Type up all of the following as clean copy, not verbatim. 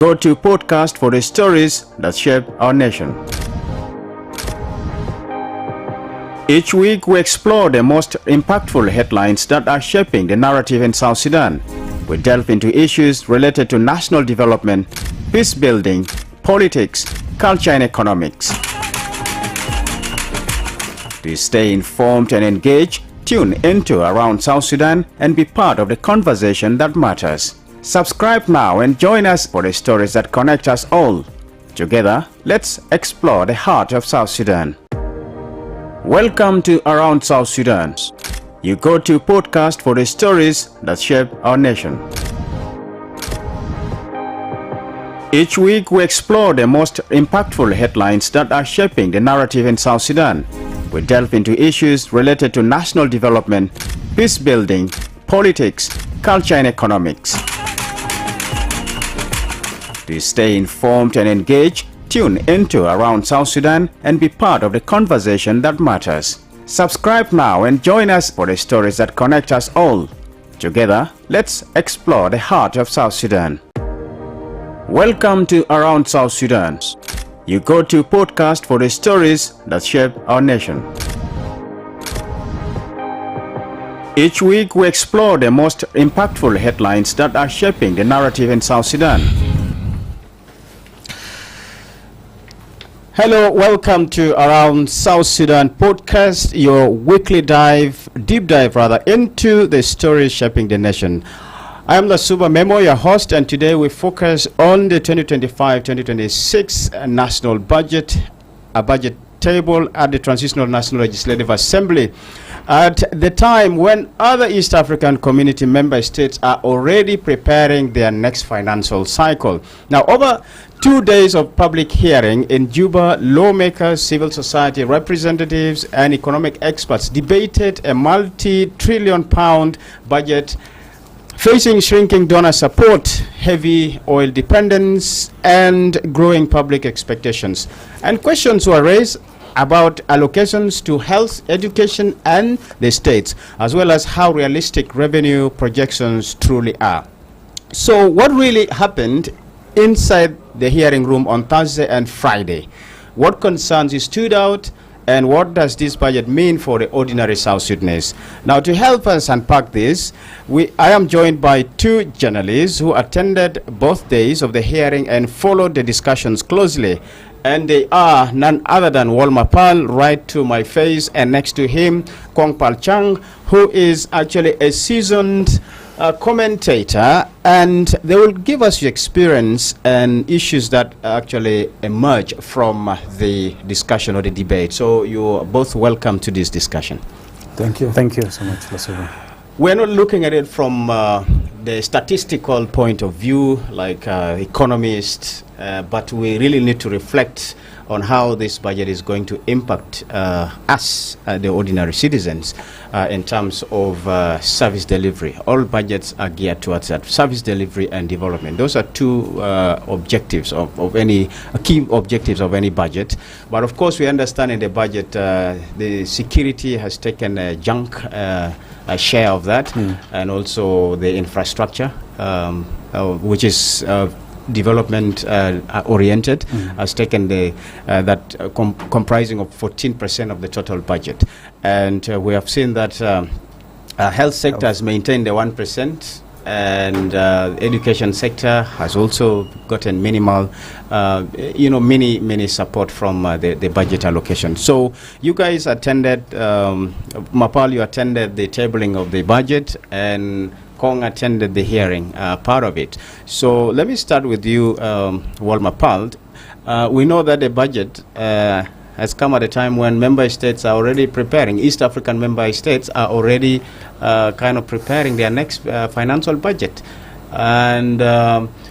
go-to podcast for the stories that shape our nation. Each week we explore the most impactful headlines that are shaping the narrative in South Sudan. We delve into issues related to national development, peace building, politics, culture and economics. To stay informed and engaged, tune into Around South Sudan and be part of the conversation that matters. Subscribe now and join us for the stories that connect us all. Together, let's explore the heart of South Sudan. Welcome to Around South Sudan, your go-to podcast for the stories that shape our nation. Each week we explore the most impactful headlines that are shaping the narrative in South Sudan. We delve into issues related to national development, peace building, politics, culture and economics. To stay informed and engaged, tune into Around South Sudan and be part of the conversation that matters. Subscribe now and join us for the stories that connect us all. Together, let's explore the heart of South Sudan. Welcome to Around South Sudan, your go-to podcast for the stories that shape our nation. Each week we explore the most impactful headlines that are shaping the narrative in South Sudan. Hello, welcome to Around South Sudan podcast, your weekly deep dive into the stories shaping the nation. I am Lasuba Memo, your host, and today we focus on the 2025-2026 national budget, a budget table at the Transitional National Legislative Assembly at the time when other East African Community member states are already preparing their next financial cycle. Now, over 2 days of public hearing in Juba, lawmakers, civil society representatives, and economic experts debated a multi-trillion pound budget facing shrinking donor support, heavy oil dependence, and growing public expectations. And questions were raised about allocations to health, education, and the states, as well as how realistic revenue projections truly are. So what really happened inside the hearing room on Thursday and Friday? What concerns stood out? And what does this budget mean for the ordinary South Sudanese? Now, to help us unpack this, I am joined by two journalists who attended both days of the hearing and followed the discussions closely. And they are none other than Walma Pal, right to my face, and next to him, Kwang Pal Chang, who is actually a seasoned commentator, and they will give us your experience and issues that actually emerge from the discussion or the debate. So you're both welcome to this discussion. Thank you. Thank you so much, Lasuba. We're not looking at it from the statistical point of view, like economists, but we really need to reflect on how this budget is going to impact us, the ordinary citizens, in terms of service delivery. All budgets are geared towards that, service delivery and development. Those are two objectives of any key objectives of any budget. But of course, we understand in the budget, the security has taken a share of that, and also the infrastructure, which is development oriented, has taken comprising of 14% of the total budget. And we have seen that health sector has maintained the 1%, and education sector has also gotten minimal, mini support from the budget allocation. So you guys attended, Mapal, you attended the tabling of the budget, and Kong attended the hearing, part of it. So let me start with you, Walma Pal. We know that the budget has come at a time when member states are already preparing. East African member states are already kind of preparing their next financial budget. And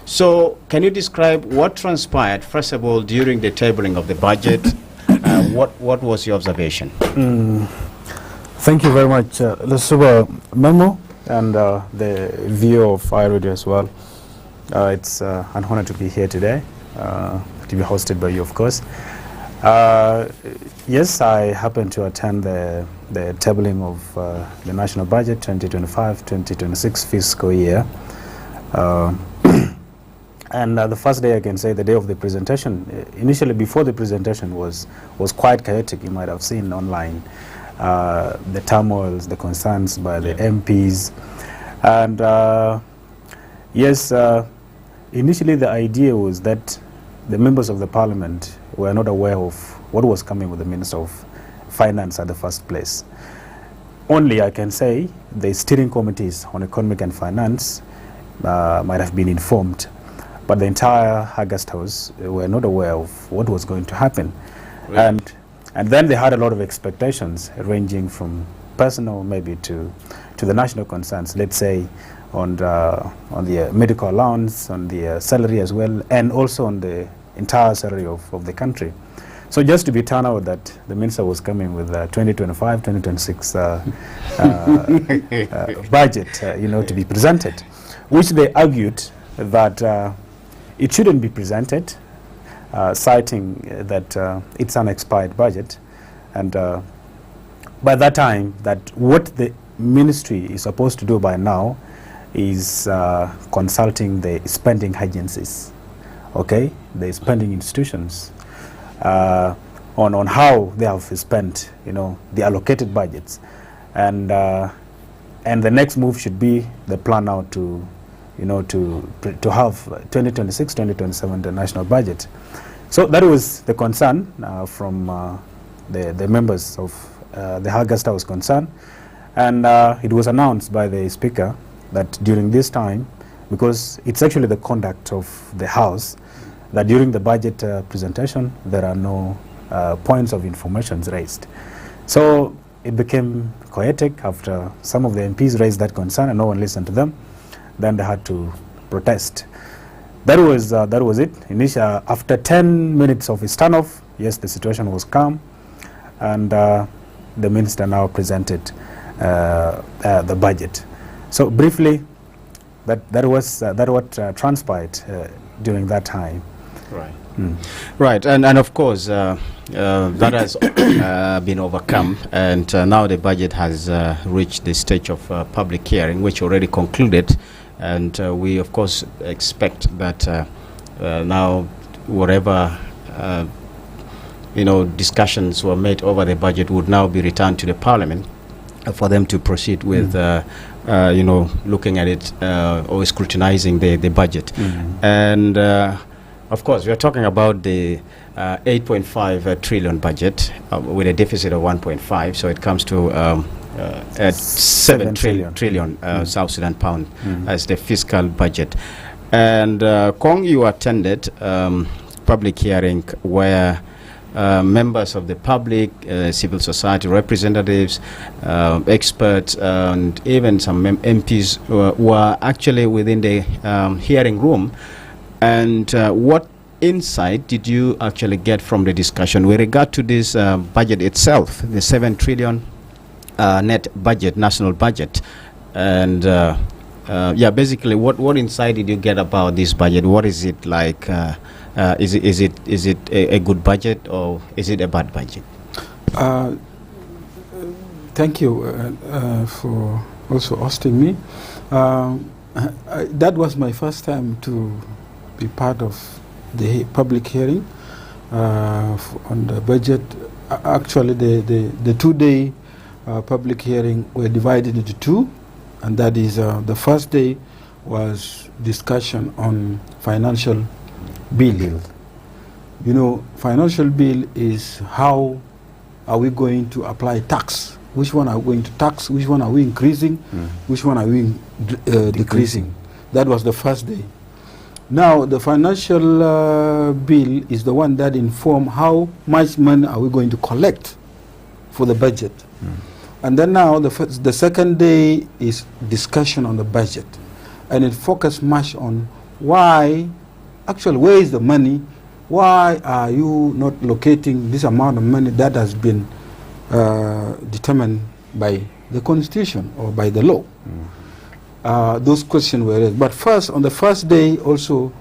so can you describe what transpired, first of all, during the tabling of the budget? What was your observation? Thank you very much, Lasuba Memo, and the view of iRadio as well. It's an honor to be here today, to be hosted by you, of course. Yes, I happened to attend the tabling of the national budget 2025-2026 fiscal year. And the first day, I can say, the day of the presentation, initially before the presentation was quite chaotic. You might have seen online the turmoils, the concerns by the MPs. And yes, initially the idea was that the members of the parliament were not aware of what was coming with the Minister of Finance at the first place. Only, I can say, the steering committees on economic and finance might have been informed, but the entire August House were not aware of what was going to happen. Really? And then they had a lot of expectations, ranging from personal maybe to the national concerns, let's say on the medical allowance, on the salary as well, and also on the entire salary of the country. So just to be turned out that the minister was coming with 2025, 2026 budget, to be presented, which they argued that it shouldn't be presented, citing that it's an expired budget, and by that time, that what the ministry is supposed to do by now is consulting the spending agencies, okay, the spending institutions, on how they have spent, the allocated budgets, and the next move should be the plan now to have 2026, 2027 the national budget. So that was the concern from the members of the August House concern, and it was announced by the Speaker that during this time, because it's actually the conduct of the House, that during the budget presentation there are no points of information raised. So it became chaotic after some of the MPs raised that concern and no one listened to them. Then they had to protest. That was it. Initially, after 10 minutes of his standoff, yes, the situation was calm, and the minister now presented the budget. So briefly, that was what transpired during that time. Right. Right, and of course that has been overcome, and now the budget has reached the stage of public hearing, which already concluded, and we of course expect that now whatever discussions were made over the budget would now be returned to the Parliament for them to proceed with looking at it or scrutinizing the budget. And of course, we are talking about the 8.5 trillion budget with a deficit of 1.5, so it comes to 7 trillion South Sudan pound as the fiscal budget. And Kong, you attended public hearing where members of the public, civil society representatives, experts, and even some MPs were actually within the hearing room. And what insight did you actually get from the discussion with regard to this budget itself, the 7 trillion net budget, national budget? And basically, what insight did you get about this budget? What is it like? Is it a good budget, or is it a bad budget? Thank you for also hosting me. That was my first time to be part of the public hearing on the budget. Actually, the 2-day public hearing were divided into two, and that is the first day was discussion on financial bill. Financial bill is how are we going to apply tax? Which one are we going to tax? Which one are we increasing? Which one are we decreasing? That was the first day. Now, the financial bill is the one that informs how much money are we going to collect for the budget. And then now, the second day is discussion on the budget. And it focused much on why, actually, where is the money? Why are you not locating this amount of money that has been determined by the Constitution or by the law? Those questions were raised. But first, on the first day also,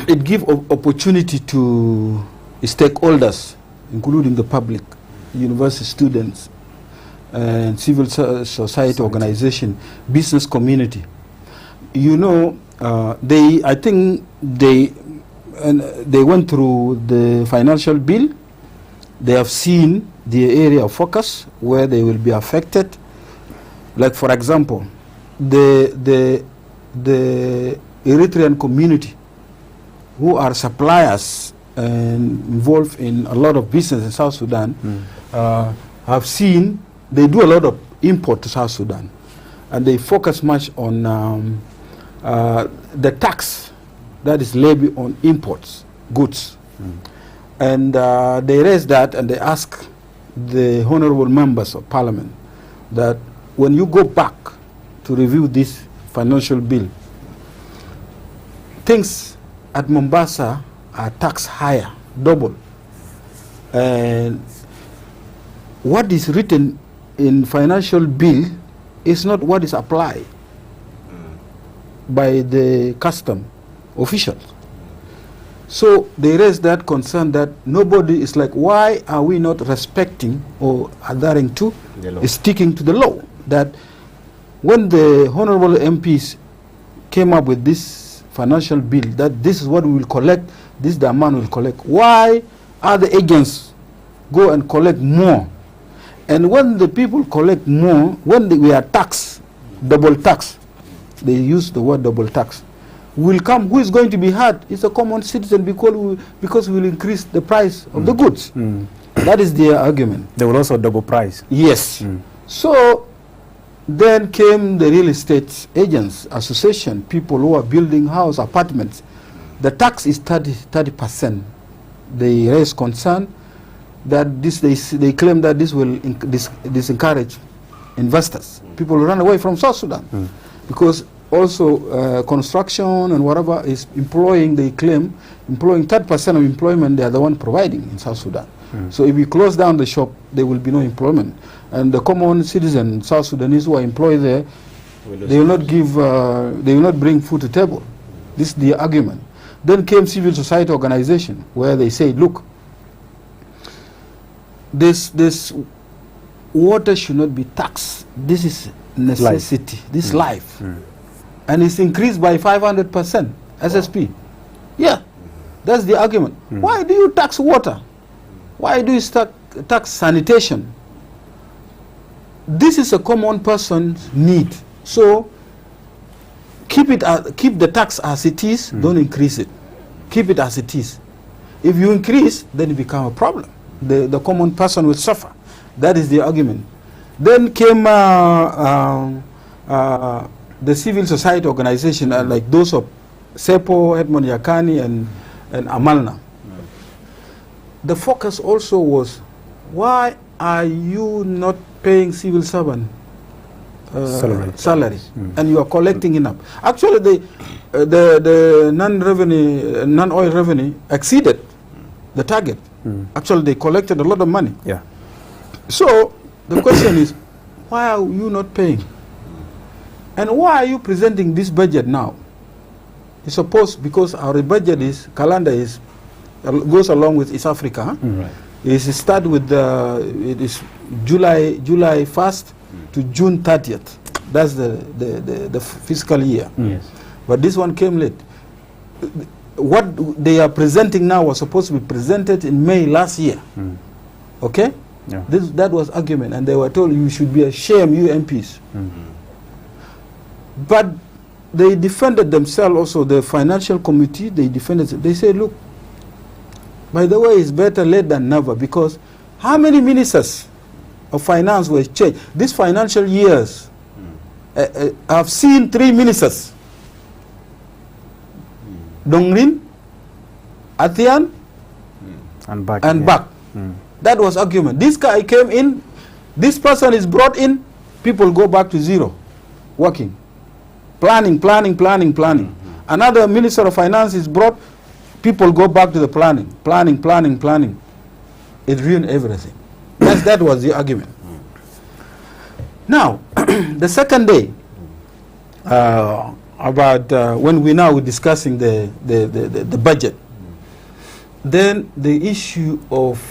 it gives opportunity to stakeholders, including the public, university students, and civil society organization, business community, you know, I think they went through the financial bill. They have seen the area of focus where they will be affected. Like, for example, the Eritrean community, who are suppliers and involved in a lot of business in South Sudan, have seen they do a lot of import to South Sudan, and they focus much on the tax that is levied on imports, goods. And they raised that, and they ask the honorable members of parliament that when you go back to review this financial bill, things at Mombasa are taxed higher, double. And what is written in financial bill is not what is applied by the custom officials. So they raised that concern that nobody is like, why are we not respecting or adhering to, sticking to the law? That when the honorable MPs came up with this financial bill, that this is what we will collect, this is the amount we will collect, why are the agents go and collect more? And when the people collect more, when we are taxed, double tax, they use the word double tax, will come, who is going to be hurt? It's a common citizen, because we will increase the price of the goods. That is their argument. They will also double price. Yes. So then came the real estate agents association, people who are building house, apartments. The tax is 30%. They raise concern that this, they claim that this will disencourage investors. People will run away from South Sudan because also construction and whatever is employing, they claim, employing 30% of employment, they are the one providing in South Sudan. So if we close down the shop, there will be no employment. And the common citizen, South Sudanese who are employed there, they will not give, they will not bring food to table. This is the argument. Then came civil society organization, where they say, look, this water should not be taxed. This is necessity. This is life. And it's increased by 500% SSP. Yeah, that's the argument. Why do you tax water? Why do you tax sanitation? This is a common person's need. So keep the tax as it is. Don't increase it. Keep it as it is. If you increase, then it becomes a problem. The common person will suffer. That is the argument. Then came the civil society organization, like those of SEPO, Edmond Yakani, and Amalna. The focus also was, why are you not paying civil servant salary, and you are collecting enough? Actually, the non-oil revenue exceeded the target. Actually, they collected a lot of money. Yeah. So the question is, why are you not paying? And why are you presenting this budget now? It's supposed, because our budget is, calendar is, goes along with East Africa. Huh? Right. It start with it is July 1st to June 30th. That's the fiscal year. Yes. But this one came late. What they are presenting now was supposed to be presented in May last year. Okay? Yeah. That was argument, and they were told you should be ashamed, you MPs. But they defended themselves also, the financial committee, they defended, they said, look, by the way, it's better late than never, because how many ministers of finance were changed? These financial years, I've seen 3 ministers. Dongrin, Athian, and back. That was argument. This guy came in, this person is brought in, people go back to zero, working. Planning. Another minister of finance is brought, people go back to the planning. It ruined everything. That was the argument. Now, the second day, about when we now were discussing the budget, then the issue of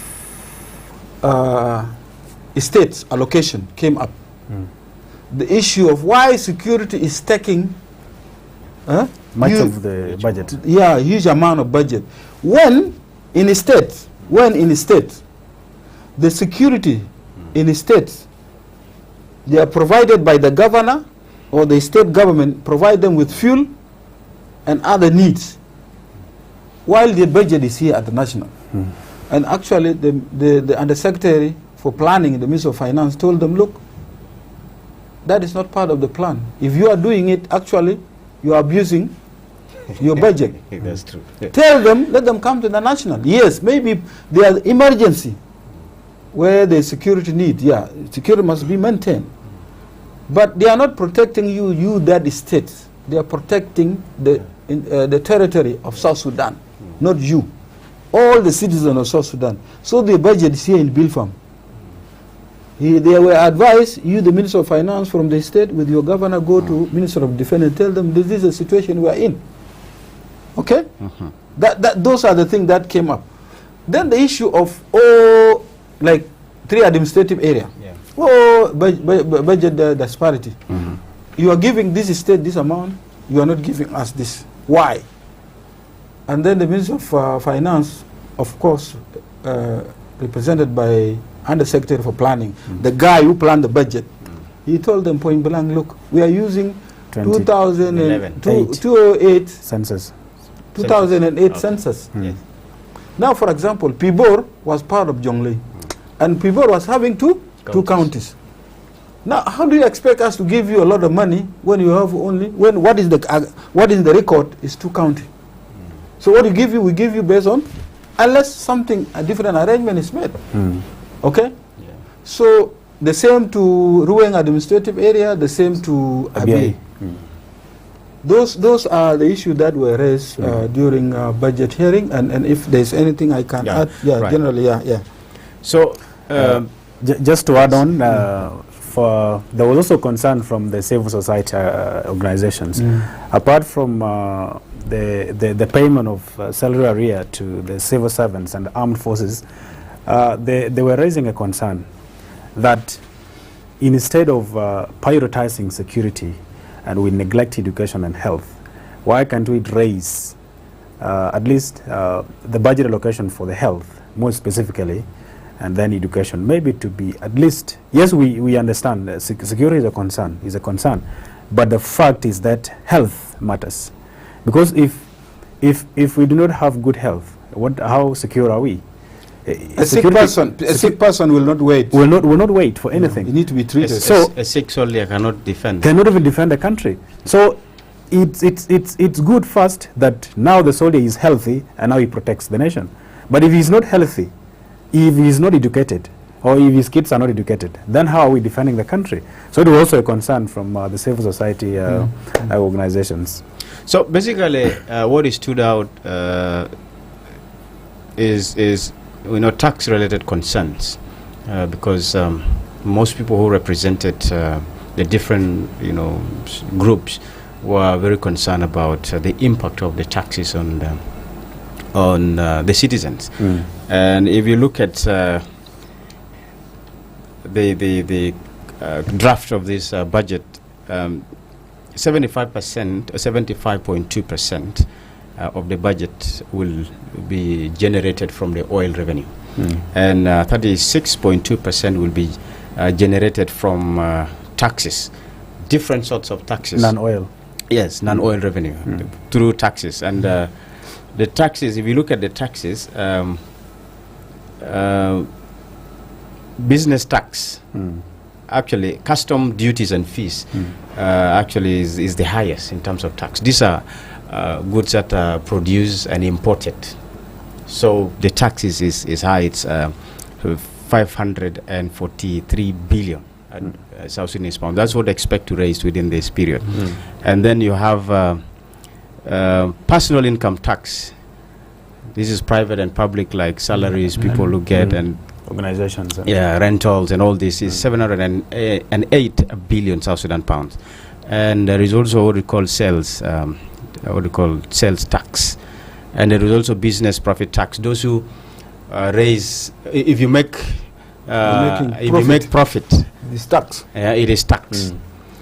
estates allocation came up. The issue of why security is taking Much of the budget. Yeah, huge amount of budget. When in a state, the security in a state, they are provided by the governor or the state government, provide them with fuel and other needs, while the budget is here at the national. And actually, the undersecretary for planning in the Ministry of Finance told them, look, that is not part of the plan. If you are doing it, actually, you are abusing your budget. That's true. Tell them, let them come to the national. Yes, maybe there are emergency where the security need, yeah, security must be maintained. But they are not protecting you that state. They are protecting the territory of South Sudan, not you. All the citizens of South Sudan. So the budget is here in Bilfam. They were advised, you the Minister of Finance from the state with your governor, go to Minister of Defense and tell them this is the situation we are in. Okay? Those are the things that came up. Then the issue of, like 3 administrative areas. Yeah. Budget disparity. You are giving this state this amount, you are not giving us this. Why? And then the Minister of Finance, of course, represented by Undersecretary for Planning, the guy who planned the budget, he told them point blank, look, we are using 2008 census. 2008 census. Yes. Now, for example, Pibor was part of Jonglei, and Pibor was having two counties. Now, how do you expect us to give you a lot of money when you have only, when what is the record is 2 counties? So what we give you based on, unless something, a different arrangement is made. Okay? Yeah. So the same to Ruweng administrative area, the same to Abiy. Those are the issues that were raised during budget hearing, and if there's anything I can add, right. Generally, yeah. So just to add on, there was also concern from the civil society organizations. Apart from the payment of salary arrear to the civil servants and the armed forces, they were raising a concern that instead of prioritizing security and we neglect education and health, why can't we raise at least the budget allocation for the health, more specifically, and then education, maybe to be at least, yes, we understand security is a concern, but the fact is that health matters. Because if we do not have good health, how secure are we? A sick person will not wait. Will not wait for anything. You need to be treated. So a sick soldier cannot defend. Cannot even defend the country. So it's good first that now the soldier is healthy and now he protects the nation. But if he's not healthy, if he's not educated, or if his kids are not educated, then how are we defending the country? So it was also a concern from the civil society organizations. So basically, what stood out is tax-related concerns, because most people who represented the different groups were very concerned about the impact of the taxes on the citizens. And if you look at the draft of this budget, 75% or 75.2% of the budget will be generated from the oil revenue, and 36.2% will be generated from taxes, different sorts of taxes. Non-oil. Yes, non-oil revenue through taxes. And the taxes, if you look at the taxes, business tax, actually custom duties and fees actually is the highest in terms of tax. These are goods that are produced and imported, so the tax is high. It's 543 billion South Sudanese pounds. That's what they expect to raise within this period. And then you have personal income tax. This is private and public, like salaries people who get and organizations, rentals and all this is 708 billion South Sudan pounds. And there is also what we call sales tax, and there is also business profit tax. Those who raise, if you make profit, it's tax. it is tax.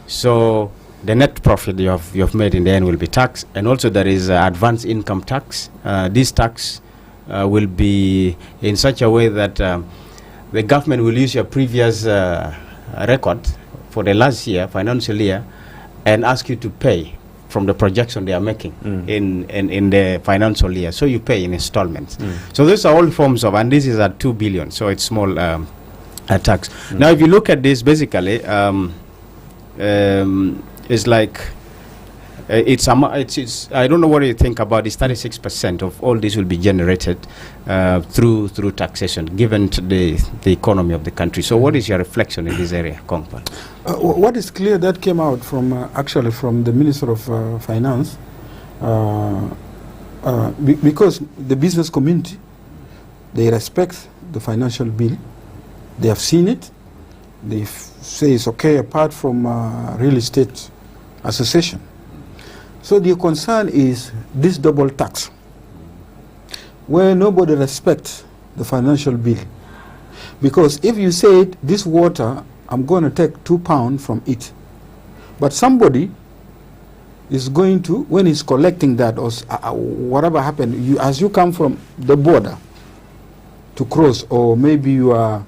So the net profit you have made in the end will be taxed, and also there is advanced income tax. This tax will be in such a way that the government will use your previous record for the last year, financial year, and ask you to pay from the projection they are making in the financial year. So you pay in installments. So these are all forms of, and this is at 2 billion, so it's small tax. Now, if you look at this, basically, it's like it's I don't know what you think about this. 36% of all this will be generated through taxation, given to the economy of the country. So, what is your reflection in this area, Kongpal? What is clear that came out from actually from the Minister of Finance, because the business community, they respect the financial bill, they have seen it, they say it's okay apart from real estate association. So the concern is this double tax, where nobody respects the financial bill. Because if you say this water, I'm going to take £2 from it, but somebody is going to, when he's collecting that or whatever happened, as you come from the border to cross, or maybe you are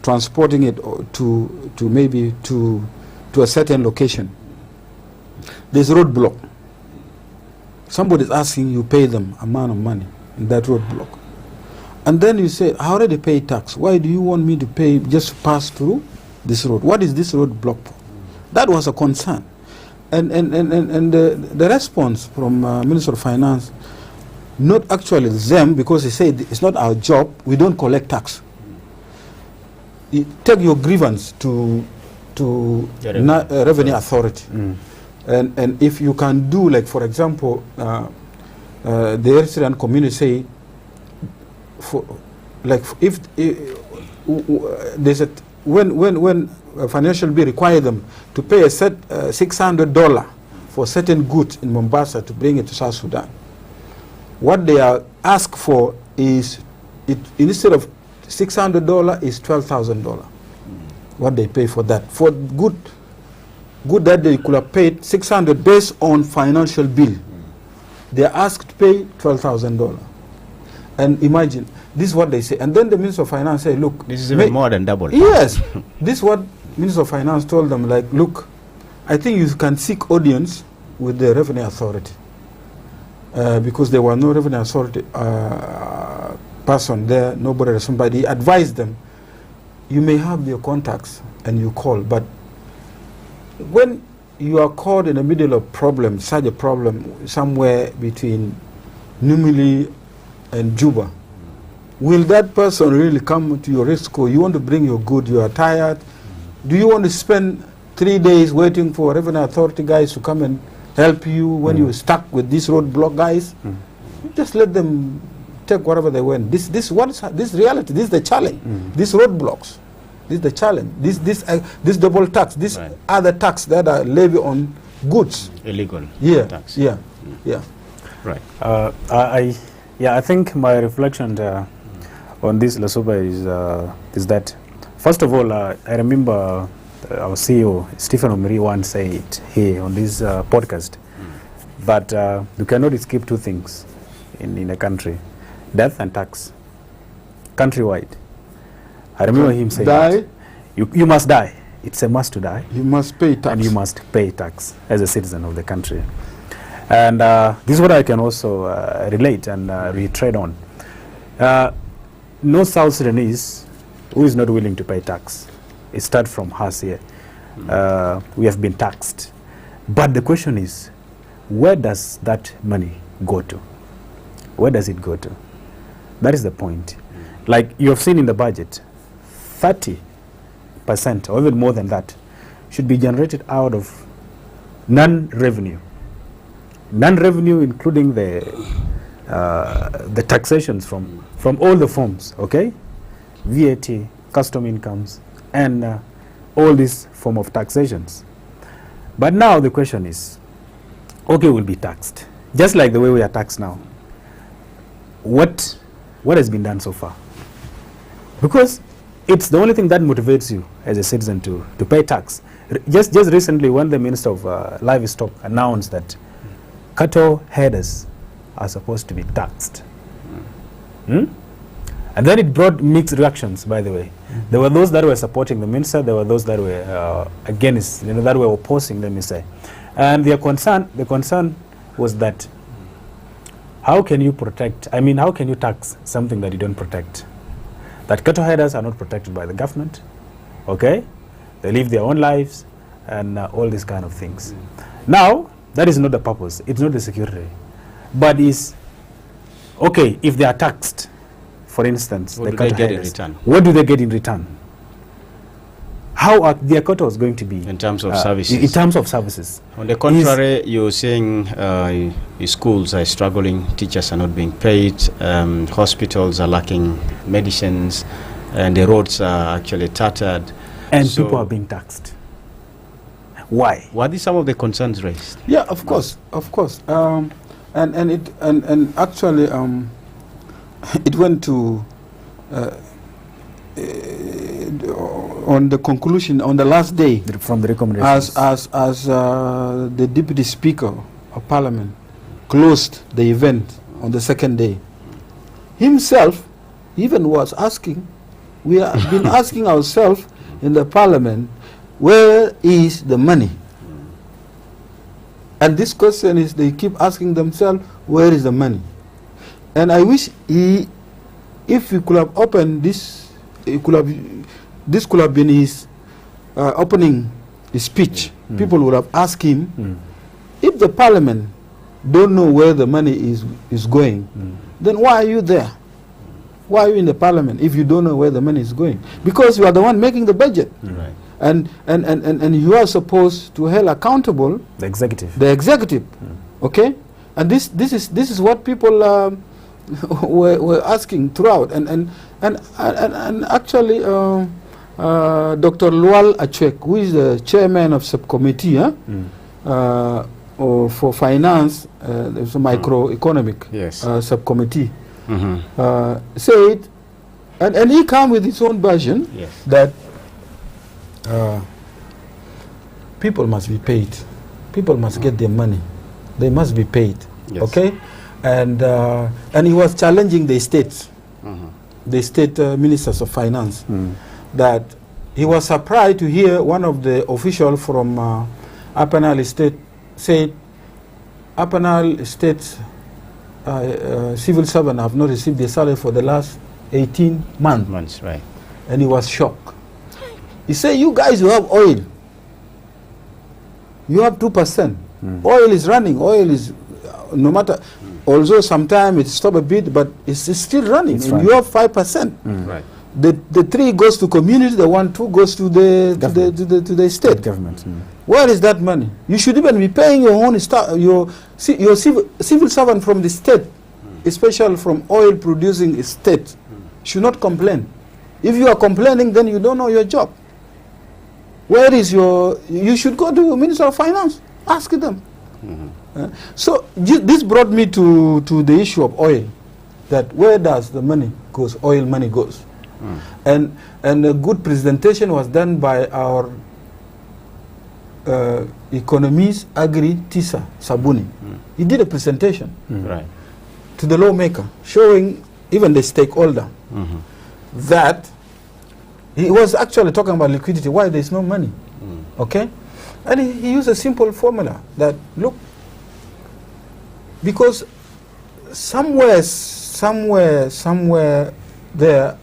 transporting it to maybe to a certain location, there's a roadblock. Somebody is asking you pay them amount of money in that roadblock, and then you say, I already pay tax. Why do you want me to pay just pass through this road? What is this roadblock for? That was a concern, and the response from Minister of Finance, not actually them, because they said it's not our job. We don't collect tax. You take your grievance to revenue authority. And if you can do, like, for example, the Eritrean community say, if there's when a financial bill require them to pay a set $600 for certain goods in Mombasa to bring it to South Sudan, what they are asked for is, instead of $600 is $12,000. What they pay for that, for good that they could have paid $600 based on financial bill, they are asked to pay $12,000. And imagine, this is what they say. And then the Minister of Finance said, look, this is even more than double. Yes. This is what Minister of Finance told them, like, look, I think you can seek audience with the Revenue Authority, because there were no Revenue Authority person there, nobody, somebody advised them, you may have their contacts and you call, but when you are caught in the middle of problem, such a problem somewhere between Numili and Juba, will that person really come to your rescue? You want to bring your good, you are tired. Do you want to spend 3 days waiting for Revenue Authority guys to come and help you when you're stuck with these roadblock guys? You just let them take whatever they want. This reality, this is the challenge. These roadblocks, this is the challenge. This double tax, this other tax that are levied on goods. Illegal tax. Yeah. Right. I think my reflection on this, Lasuba, is that, first of all, I remember our CEO, Stephen Omiri, once said here on this podcast that you cannot escape two things in a country: death and tax, countrywide. I remember him saying that you must die. It's a must to die. You must pay tax. And you must pay tax as a citizen of the country. And this is what I can also relate and reiterate on. No South Sudanese who is not willing to pay tax. It starts from us here. We have been taxed. But the question is, where does that money go to? Where does it go to? That is the point. Like you have seen in the budget, 30% or even more than that should be generated out of non-revenue. Non-revenue including the taxations from all the forms, okay? VAT, custom incomes, and all these form of taxations. But now the question is, okay, we'll be taxed, just like the way we are taxed now. What has been done so far? Because it's the only thing that motivates you as a citizen to pay tax. Just recently, when the Minister of Livestock announced that cattle headers are supposed to be taxed, and then it brought mixed reactions, by the way. There were those that were supporting the minister, there were those that were against, that were opposing, let me say. And the concern was that how can you protect, how can you tax something that you don't protect? That cattle headers are not protected by the government, okay? They live their own lives and all these kind of things. Now, that is not the purpose, it's not the security. But is, okay, if they are taxed, for instance, what do they get in return? What do they get in return? How are their quotas going to be? In terms of services? In terms of services. On the contrary, you're saying schools are struggling, teachers are not being paid, hospitals are lacking medicines, and the roads are actually tattered. And so people are being taxed. Why? What are some of the concerns raised? Yeah, of course. And actually, it went to on the conclusion on the last day from the recommendations as the Deputy Speaker of Parliament closed the event on the second day. Himself even was asking, we have been asking ourselves in the Parliament, where is the money? And this question is, they keep asking themselves, where is the money? And I wish if we could have opened this, this could have been his opening speech. People would have asked him, if the Parliament don't know where the money is going, then why are you there? Why are you in the Parliament if you don't know where the money is going? Because you are the one making the budget. Right. And you are supposed to hold accountable the executive. Okay? And this is what people were asking throughout, and actually Dr. Lual Achek, who is the chairman of subcommittee for finance, there's a microeconomic subcommittee, said, and he came with his own version that people must be paid, people must get their money, they must be paid, okay? And he was challenging the states, the state ministers of finance, that he was surprised to hear one of the officials from Upper Nile State said, Upper Nile State's civil servants have not received their salary for the last 18 months. Right. And he was shocked. He said, you guys, you have oil. You have 2%. Oil is running. Oil is, no matter... Although sometimes it stops a bit, but it's still running. You have 5%. Right. The 3 goes to community, the 2 goes to the state government. Where is that money? You should even be paying your own staff, your civil servant from the state, especially from oil producing state, should not complain. If you are complaining, then you don't know your job. Where is your? You should go to the Minister of Finance. Ask them. So this brought me to the issue of oil, that where does the money goes, oil money goes. And a good presentation was done by our economist, Agri Tisa Sabuni. He did a presentation to the lawmaker, showing even the stakeholder that he was actually talking about liquidity, why there is no money. Okay? And he used a simple formula that, look, because somewhere there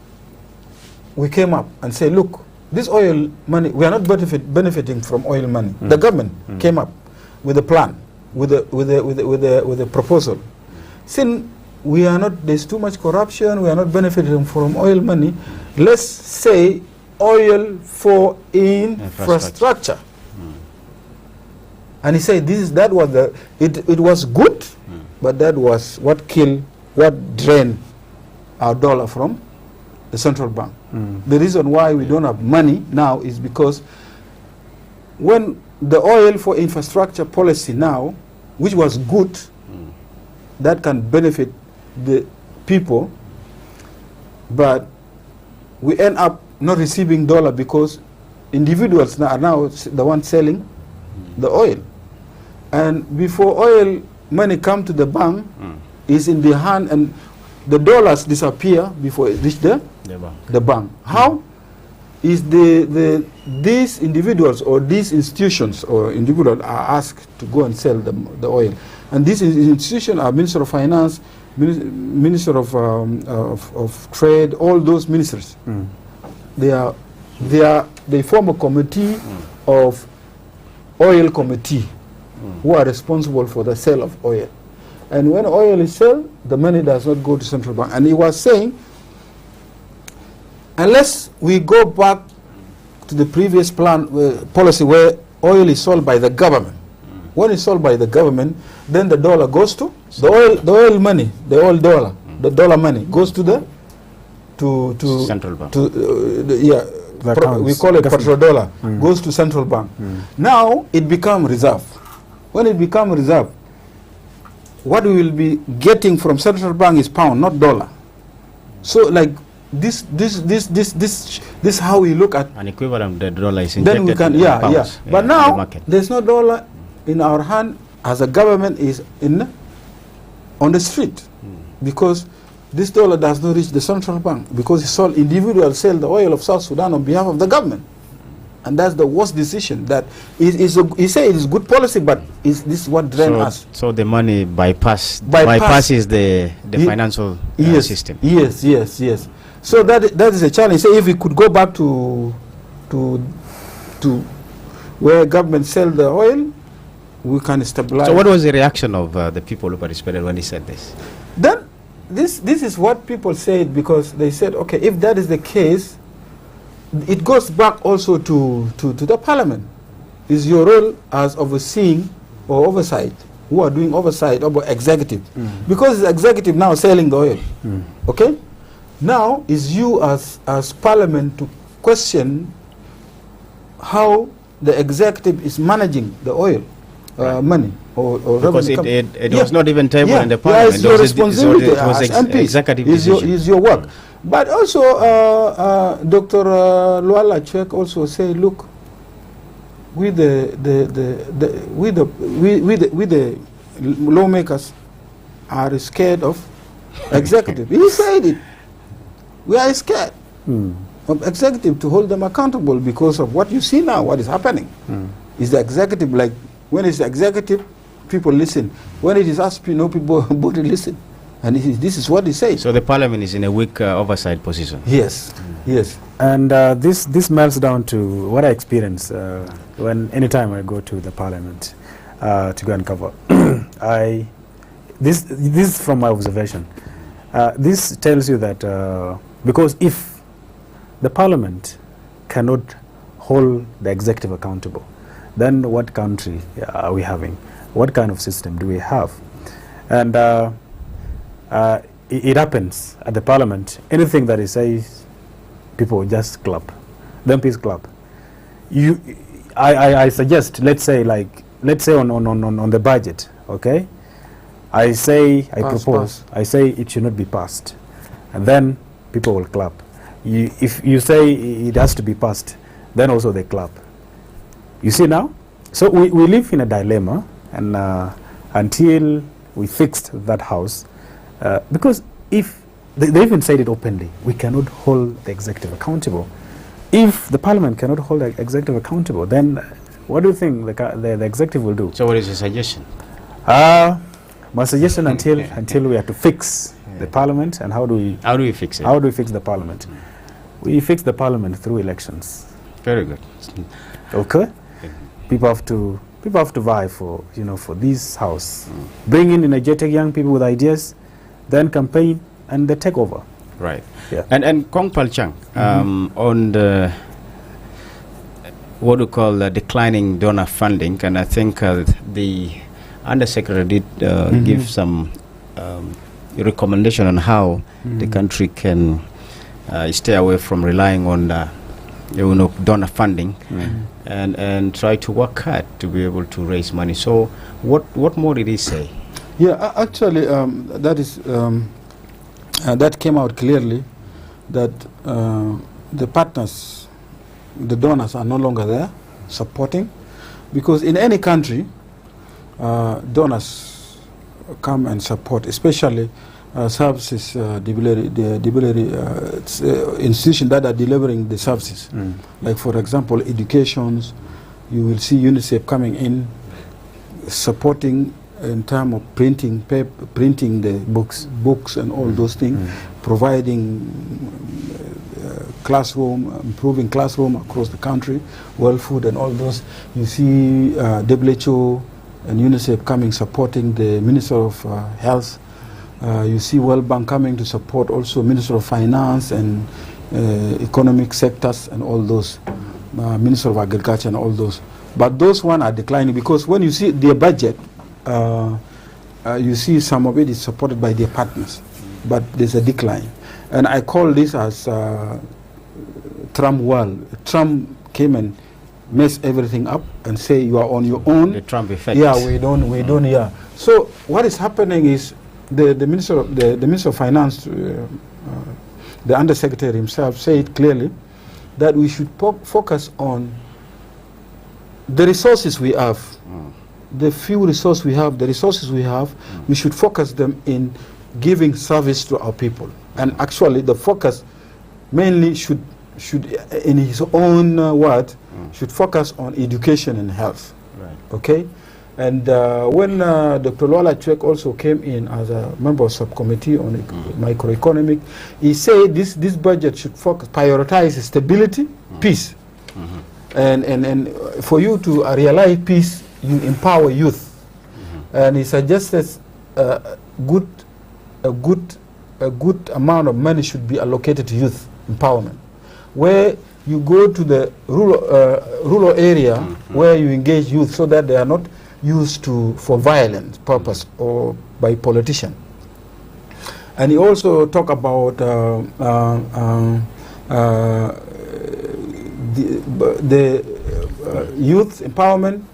we came up and said, look, this oil money, we are not benefiting from oil money. The government came up with a plan, with a proposal. Since we are not, there's too much corruption, we are not benefiting from oil money, let's say oil for infrastructure. And he said it was good, but that was what drained our dollar from the central bank. The reason why we don't have money now is because when the oil for infrastructure policy now, which was good, that can benefit the people, but we end up not receiving dollar because individuals are now the ones selling the oil. And before oil money come to the bank, is in the hand, and the dollars disappear before it reach the bank. How is these individuals or these institutions or individuals are asked to go and sell the oil? And these institutions are Minister of Finance, Minister of Trade, all those ministries. They form a committee of oil committee who are responsible for the sale of oil. And when oil is sold, the money does not go to central bank. And he was saying, unless we go back to the previous policy where oil is sold by the government, when it's sold by the government, then the dollar goes to the oil money, the oil dollar, the dollar money goes to the central bank. We call it petrodollar, goes to central bank. Now it becomes reserve. When it becomes reserve, what we will be getting from central bank is pound, not dollar. So like this how we look at an equivalent of the dollar is then we can pounds, but now there's no dollar in our hand as a government is on the street, because this dollar does not reach the central bank, because it's all individuals sell the oil of South Sudan on behalf of the government. And that's the worst decision. That he say it is good policy, but this is what drains us. So the money bypasses the financial system. Yes. So that is a challenge. So if we could go back to where government sell the oil, we can stabilize. So what was the reaction of the people who participated when he said this? Then this is what people said, because they said, okay, if that is the case, it goes back also to the parliament. Is your role as overseeing or oversight, who are doing oversight over executive, because the executive now selling the oil. Okay, now is you as parliament to question how the executive is managing the oil money or because it was not even tabled in the parliament. It's your responsibility as MP. Executive decision. Is your work. But also, Dr. Luala Chek also say, look, we the lawmakers are scared of executive. He said it. We are scared of executive to hold them accountable because of what you see now. What is happening is the executive, like when it's the executive, people listen. When it is us, people listen. And this is what he says. So the parliament is in a weak oversight position. Yes. And this melts down to what I experience anytime I go to the parliament to go and cover. This is from my observation. This tells you that because if the parliament cannot hold the executive accountable, then what country are we having? What kind of system do we have? And it happens at the parliament. Anything that he says, people just clap. Then please clap. I suggest, let's say on the budget, okay? I propose, I say it should not be passed, and then people will clap. If you say it has to be passed, then also they clap. You see now? So we live in a dilemma, and until we fixed that house, because if they even said it openly, we cannot hold the executive accountable. If the parliament cannot hold the executive accountable, then what do you think the executive will do? So what is your suggestion? My suggestion until we have to fix the parliament, and how do we fix it? How do we fix the parliament? We fix the parliament through elections. Very good. Okay. People have to vie for this house. Bring in energetic young people with ideas, then campaign and the takeover. Right. Yeah. And Kong Palchang, on the what we call the declining donor funding, and I think the Undersecretary did give some recommendation on how the country can stay away from relying on donor funding and try to work hard to be able to raise money. So what more did he say? Yeah, actually, that is that came out clearly that the partners the donors are no longer there supporting, because in any country, donors come and support, especially services, institutions that are delivering the services. Like, for example, educations, you will see UNICEF coming in, supporting in terms of printing the books and all those things, providing classroom, improving classroom across the country, well food and all those. You see WHO and UNICEF coming supporting the Minister of Health. You see World Bank coming to support also Minister of Finance and economic sectors and all those, Minister of Agriculture and all those. But those one are declining, because when you see their budget, you see some of it is supported by their partners, but there's a decline. And I call this as Trump world. Trump came and messed everything up and say you are on your own. The Trump effect. Yeah, we don't. Yeah. So what is happening is the minister of Finance, the Undersecretary himself, said clearly that we should focus on the resources we have, the few resources we have, we should focus them in giving service to our people. And actually, the focus mainly should in his own word, should focus on education and health. Right. Okay? And when Dr. Lola Chek also came in as a member of subcommittee on microeconomic, he said this budget should prioritize stability, peace. And for you to realize peace, you empower youth. And he suggested a good amount of money should be allocated to youth empowerment, where you go to the rural area where you engage youth, so that they are not used for violent purpose or by politicians. And he also talked about the youth empowerment,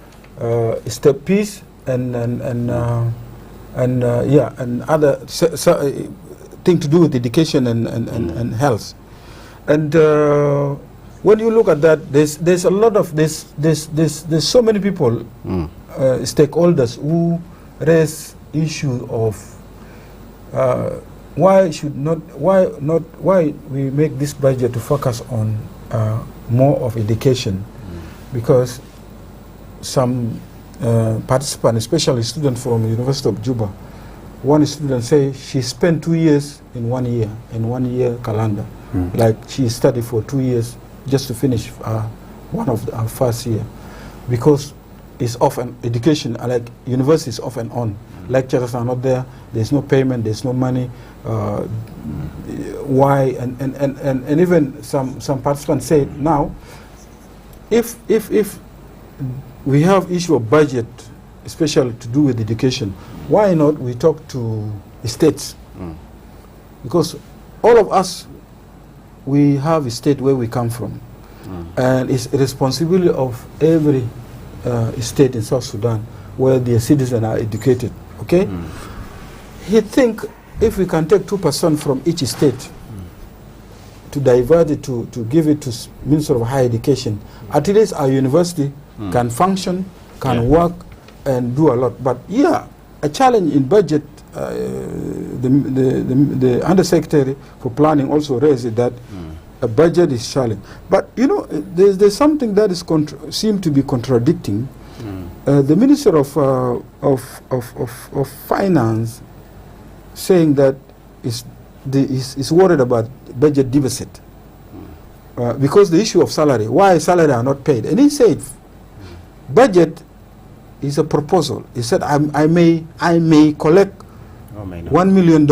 step peace, and other thing to do with education and health. And when you look at that, there's a lot of there's so many people, stakeholders, who raise issue of why we make this budget to focus on more of education, because some participants, especially students from the University of Juba, one student say she spent 2 years in 1 year calendar, like she studied for 2 years just to finish one of our first year, because it's off, and education, like university, is off and on. Lecturers are not there. There's no payment. There's no money. Why? And even some participants say now, if we have issue of budget, especially to do with education, why not we talk to the states? Because all of us, we have a state where we come from, and it's a responsibility of every state in South Sudan where their citizens are educated. Okay, he think if we can take 2% from each state to divert it to give it to Minister of Higher Education, at least our university can function, can work, and do a lot. But yeah, a challenge in budget. The Undersecretary for Planning also raised that a budget is challenge. But you know, there's something that is seem to be contradicting. The Minister of Finance saying that is worried about budget deficit because the issue of salary. Why salary are not paid? And he said, budget is a proposal. He said, I may collect $1 million,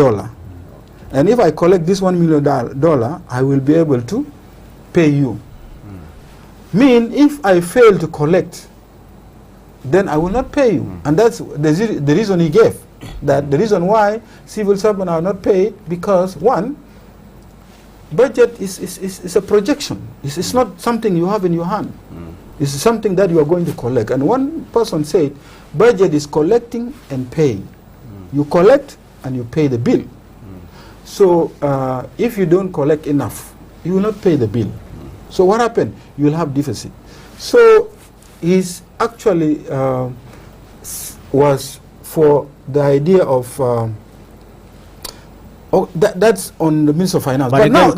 and if I collect this $1 million, I will be able to pay you. Mean if I fail to collect, then I will not pay you. And that's the reason he gave. That the reason why civil servants are not paid, because one, budget is a projection. It's not something you have in your hand. It's something that you are going to collect. And one person said, budget is collecting and paying. You collect and you pay the bill. So if you don't collect enough, you will not pay the bill. So what happened? You'll have deficit. So he's actually was for the idea of that's on the Minister of Finance. But now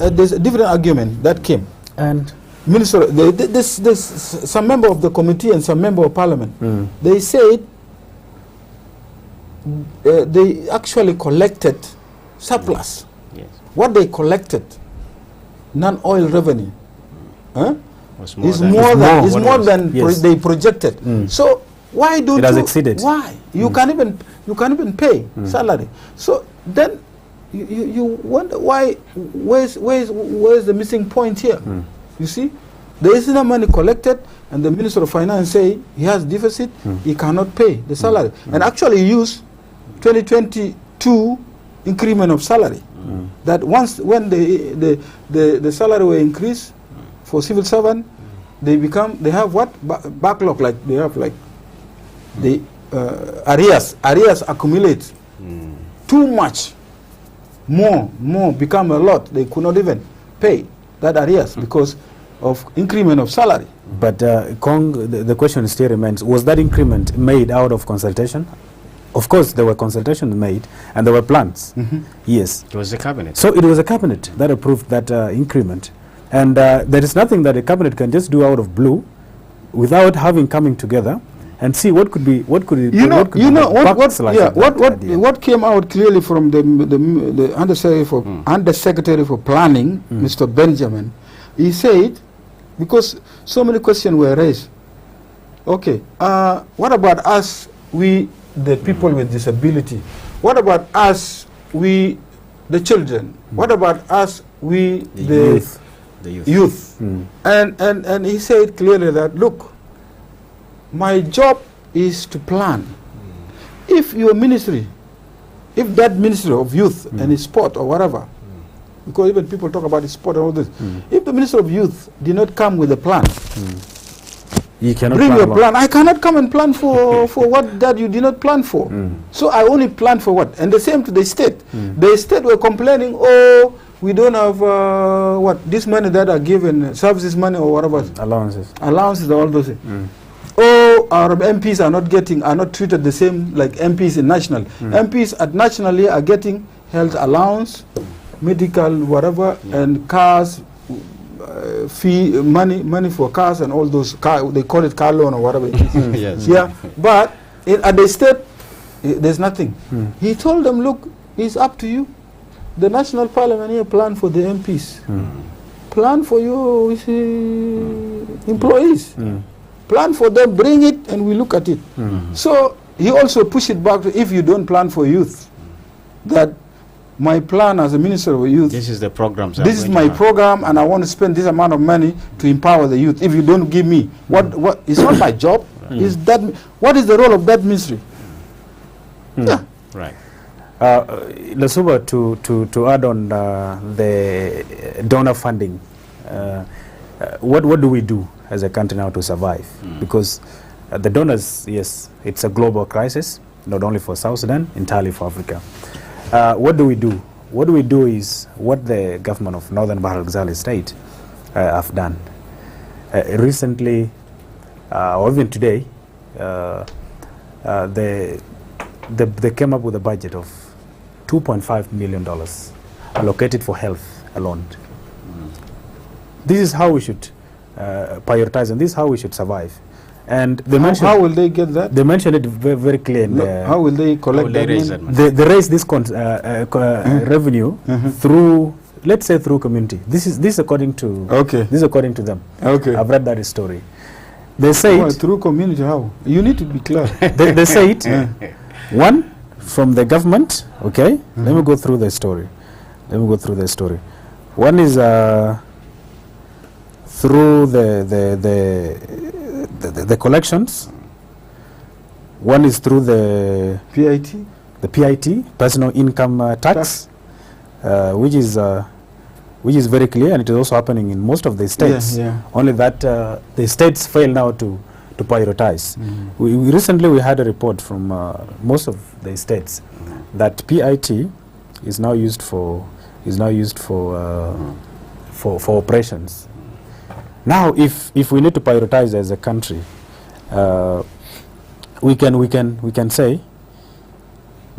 there's a different argument that came. And Minister, this some member of the committee and some member of parliament, they said they actually collected surplus. Yes. What they collected, non-oil revenue, is more than yes. they projected. So why don't it has exceeded? Why you can't even pay salary? So then you wonder why. Where's the missing point here? You see, there is no money collected, and the Minister of Finance say he has deficit, he cannot pay the salary, and actually use 2022 increment of salary. That when the salary will increase for civil servant, they have what backlog, like they have like the arrears accumulate too much, more become a lot. They could not even pay that arrears because of increment of salary. But the question still remains: was that increment made out of consultation? Of course, there were consultations made, and there were plans. Yes, It was the cabinet. so it was a cabinet that approved that increment, and there is nothing that a cabinet can just do out of blue, without having coming together and see what could be what came out clearly from the undersecretary for planning, Mr. Benjamin. He said, because so many questions were raised. Okay, what about us, the people with disability? What about us, the children? What about us, the youth? And he said clearly that, look, my job is to plan. If your ministry, if that Ministry of Youth and Sport or whatever, because even people talk about sport and all this, if the Minister of Youth did not come with a plan, you cannot bring your plan. I cannot come and plan for what that you did not plan for. So I only plan for what? And the same to the state. The state were complaining, oh, we don't have this money that are given, services money or whatever. Allowances, all those things. Oh, our MPs are not treated the same like MPs in national. MPs at nationally are getting health allowance, medical whatever, and cars, money for cars and all those they call it car loan or whatever it is. Yes. Yeah, but at the state there's nothing. He told them, look, it's up to you. The national parliament here plan for the MPs, plan for your employees, plan for them, bring it and we look at it. So he also pushed it back to, if you don't plan for youth, that my plan as a Minister of Youth, This is the program. this is my program, and I want to spend this amount of money to empower the youth. If you don't give me what it's not my job. Is that what is the role of that ministry? Yeah, Right. Lasuba, to add on the donor funding, what do we do as a country now to survive? Because the donors, yes, it's a global crisis, not only for South Sudan, entirely for Africa. What do we do? What we do is what the government of Northern Bahr el Ghazal State have done. Recently, or even today, they came up with a budget of $2.5 million allocated for health alone. This is how we should prioritize, and this is how we should survive. And they mentioned, how will they get that? They mentioned it very, very clear. How will they collect that money? They raise this revenue through, let's say, through community. This is according to this is according to them. Okay, I've read that story. They say through community. How? You need to be clear. they say it. One from the government. Okay, let me go through the story. One is through the collections. One is through the PIT. The PIT, personal income tax, which is very clear, and it is also happening in most of the states. Only that the states fail now to prioritize. Recently we had a report from most of the states that PIT is now used for operations. Now, if we need to prioritize as a country, we can say,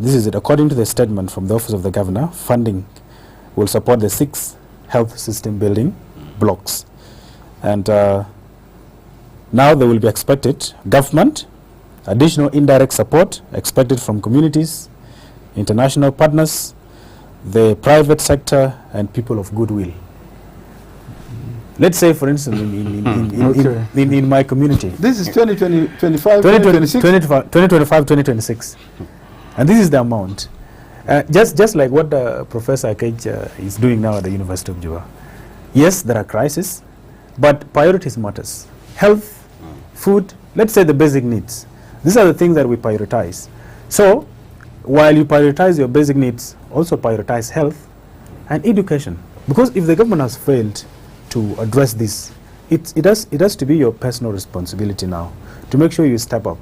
this is it. According to the statement from the Office of the Governor, funding will support the 6 health system building blocks. And now they will be expected, government, additional indirect support expected from communities, international partners, the private sector, and people of goodwill. Let's say, for instance, in my community. This is 2025, 2026. And this is the amount. Just like what Professor Cage is doing now at the University of Juba. Yes, there are crises, but priorities matters. Health, food, let's say the basic needs. These are the things that we prioritize. So, while you prioritize your basic needs, also prioritize health and education. Because if the government has failed to address this, it has to be your personal responsibility now to make sure you step up.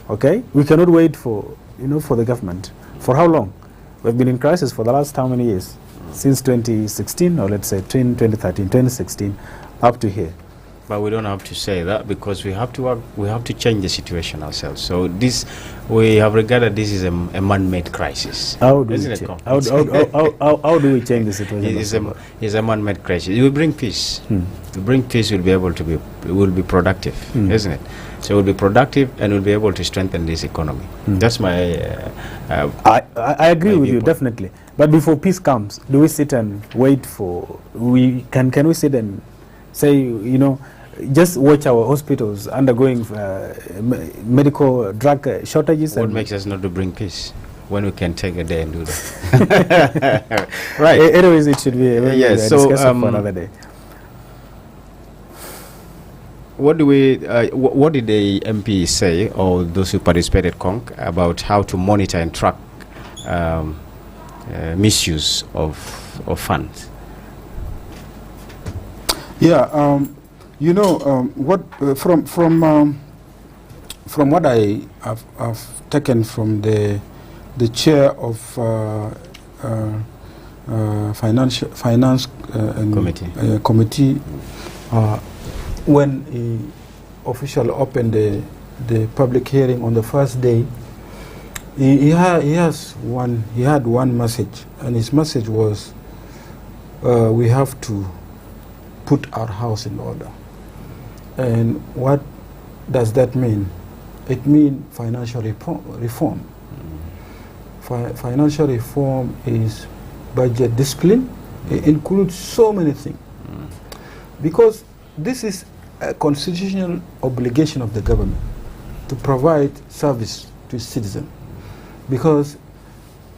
Okay? We cannot wait for the government. For how long? We've been in crisis for the last how many years? Since 2016, or let's say 2013, 2016, up to here. But we don't have to say that, because we have to work, we have to change the situation ourselves. So this, we have regarded this as a man-made crisis. How do we change the situation? It's a man-made crisis. It will bring peace. To bring peace, will be productive, isn't it? So we'll be productive and we'll be able to strengthen this economy. That's my. I agree with you, definitely. But before peace comes, do we sit and wait for? Can we sit and say, just watch our hospitals undergoing medical drug shortages? What makes us not to bring peace when we can take a day and do that? Right. Anyways, it should be a discussion for another day. What did the MP say, or those who participated, Conk, about how to monitor and track misuse of funds? Yeah, what from what I have taken from the chair of finance committee when he officially opened the public hearing on the first day, he had one message, and his message was we have to put our house in order. And what does that mean? It means financial reform. Financial reform is budget discipline. It includes so many things. Because this is a constitutional obligation of the government to provide service to citizens. Because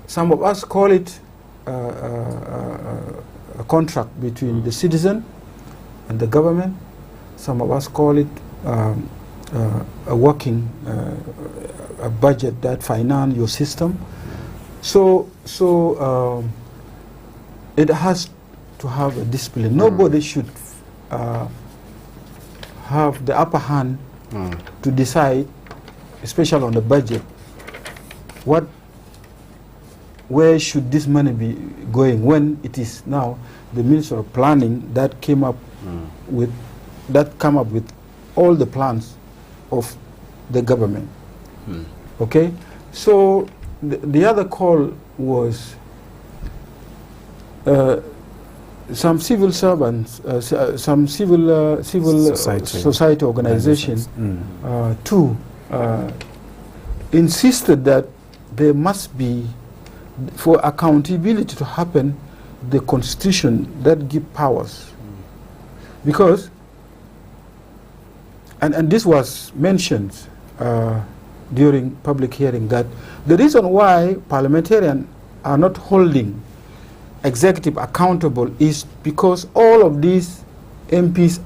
some of us call it a contract between the citizen and the government. Some of us call it a working a budget that finance your system. So it has to have a discipline. Nobody should have the upper hand to decide, especially on the budget, where should this money be going, when it is now the Minister of Planning that came up with all the plans of the government. Okay, so the other call was some civil servants, some civil society organizations too insisted that there must be, for accountability to happen, the constitution that give powers. Because, and this was mentioned during public hearing, that the reason why parliamentarians are not holding executive accountable is because all of these MPs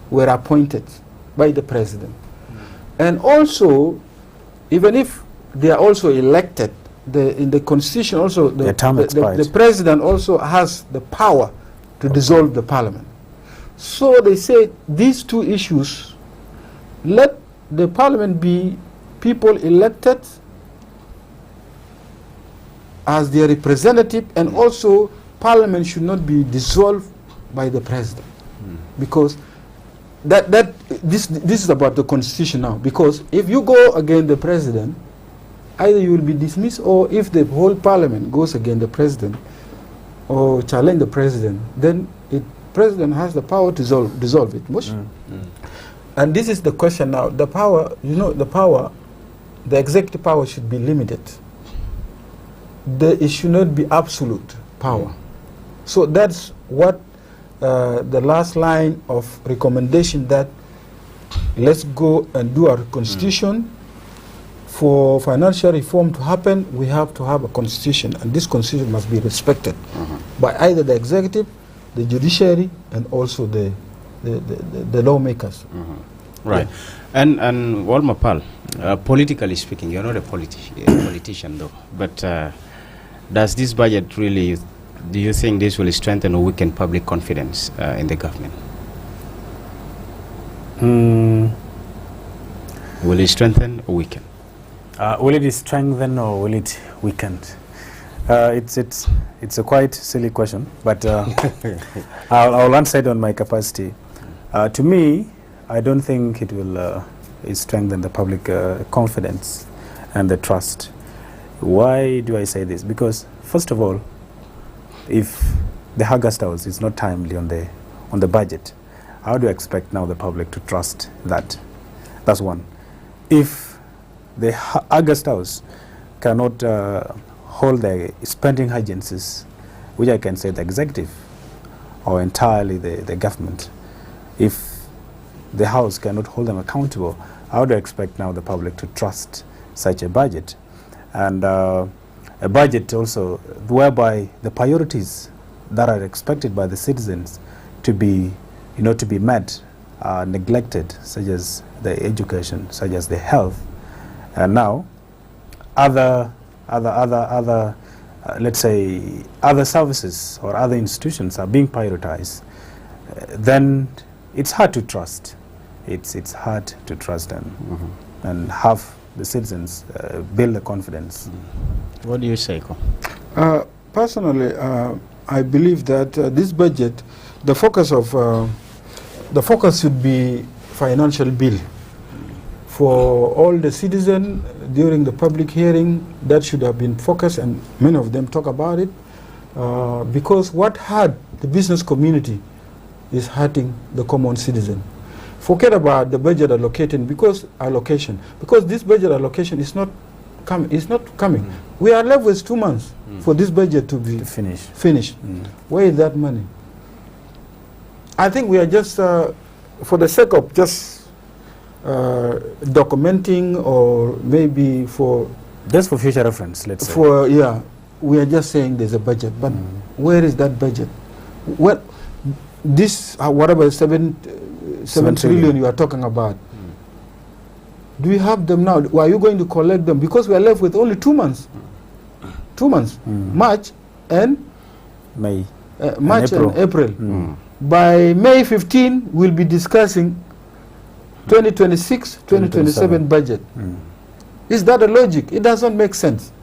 were appointed by the president. And also, even if they are also elected, in the constitution also, the president also has the power to dissolve the parliament. So they say these two issues, let the parliament be people elected as their representative, and also parliament should not be dissolved by the president. Because this is about the constitution now, because if you go against the president, either you will be dismissed, or if the whole parliament goes against the president or challenge the president, then the president has the power to dissolve it. And this is the question now. The power, the executive power should be limited. It should not be absolute power. So that's what the last line of recommendation, that let's go and do our constitution. For financial reform to happen, we have to have a constitution, and this constitution must be respected by either the executive, the judiciary, and also the lawmakers. Right. Yeah. And Walma Pal, politically speaking, you're not a politician though, but does this budget really, do you think this will strengthen or weaken public confidence in the government? Will it strengthen or weaken? Will it strengthen or will it weaken? It's a quite silly question, but I'll answer it on my capacity. To me, I don't think it will strengthen the public confidence and the trust. Why do I say this? Because first of all, if the August House is not timely on the budget, how do you expect now the public to trust that? That's one. If the August House cannot hold the spending agencies, which I can say the executive or entirely the government, if the House cannot hold them accountable, how do I expect now the public to trust such a budget? And a budget also whereby the priorities that are expected by the citizens to be met are neglected, such as the education, such as the health, and now let's say other services or other institutions are being prioritized, then it's hard to trust. It's hard to trust them and have the citizens build the confidence. What do you say, Ko? Personally, I believe that this budget, the focus should be financial bill for all the citizens. During the public hearing, that should have been focused, and many of them talk about it, because what hurt the business community is hurting the common citizen. Forget about the budget allocation, because this budget allocation is not coming. We are left with 2 months for this budget to be finished. Where is that money? I think we are just, for the sake of just documenting, or maybe just for future reference, let's say. We are just saying there's a budget, but where is that budget? What this whatever 7 trillion you are talking about? Do we have them now? Are you going to collect them? Because we are left with only 2 months. 2 months, March and May, March and April. By May 15, we'll be discussing 2026-2027 budget. Is that a logic? It doesn't make sense.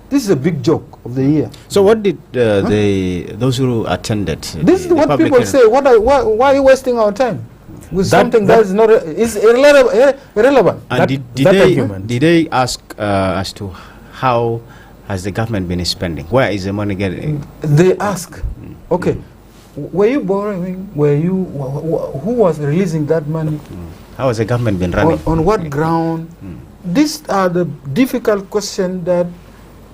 This is a big joke of the year. So what did those who attended? This is what people say. Why are you wasting our time with something that is not is irrelevant? And did they ask as to how has the government been spending? Where is the money getting? They ask. Okay, were you borrowing? Who was releasing that money? How has the government been running? On what ground? These are the difficult questions that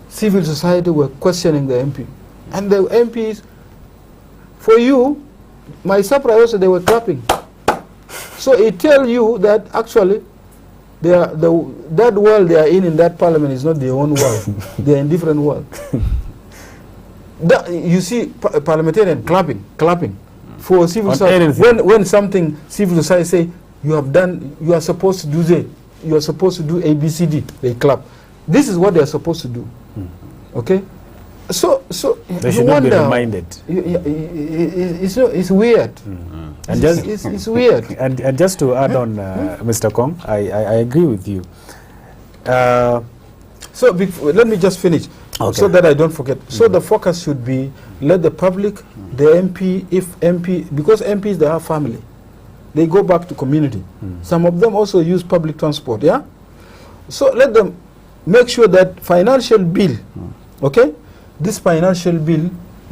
civil society were questioning the MP. And the MPs, for you, my surprise also, they were clapping. So it tells you that actually that world they are in that parliament is not their own world. They are in different world. You see parliamentarian clapping for civil society. When something civil society say, you are supposed to do that, you are supposed to do ABCD, they clap. This is what they are supposed to do. Okay? So they should not be reminded. It's weird. And just it's weird. And just to add on, Mr. Kong, I agree with you. So let me just finish, so that I don't forget. So the focus should be, let the public, the MP, because MPs, they have family. they go back to community. Some of them also use public transport, yeah? So let them make sure that financial bill, okay? This financial bill,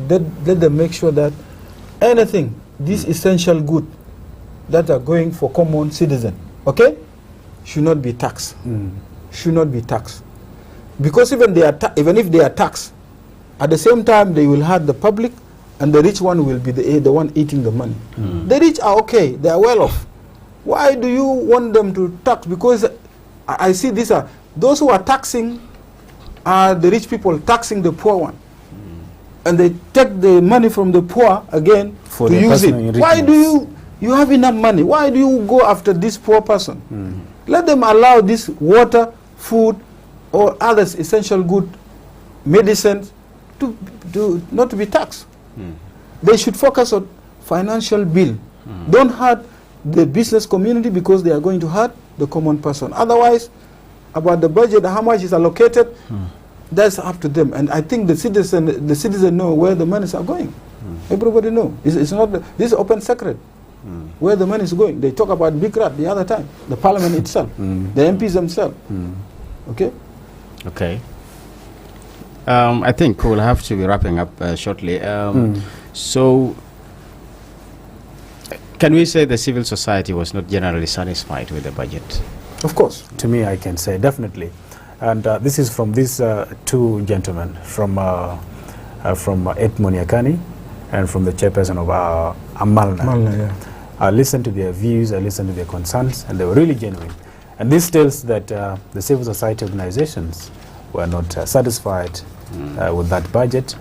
let them make sure that anything, these essential goods that are going for common citizen, okay, should not be taxed. Should not be taxed. Because even if they are taxed, at the same time they will hurt the public, and the rich one will be the one eating the money. The rich are okay, they are well off. Why do you want them to tax? Because I see these are, those who are taxing are the rich people taxing the poor one. And they take the money from the poor again For to the use it. personal Why do enrichments. you have enough money? Why do you go after this poor person? Let them allow this water, food, or other essential good, medicines, to not to be taxed. They should focus on financial bill. Don't hurt the business community because they are going to hurt the common person. Otherwise, about the budget, how much is allocated, that's up to them. And I think the citizen know where the monies are going. Everybody know. It's not this is open secret. Where the money is going. They talk about big rat the other time. The parliament itself, the MPs themselves. Okay. Okay. I think we'll have to be wrapping up shortly. So, can we say the civil society was not generally satisfied with the budget? Of course. To me, I can say definitely. And this is from these two gentlemen, from Edmond Yakani and from the chairperson of Amalna. Malna, yeah. I listened to their views, I listened to their concerns, and they were really genuine. And this tells that the civil society organizations were not satisfied with that budget.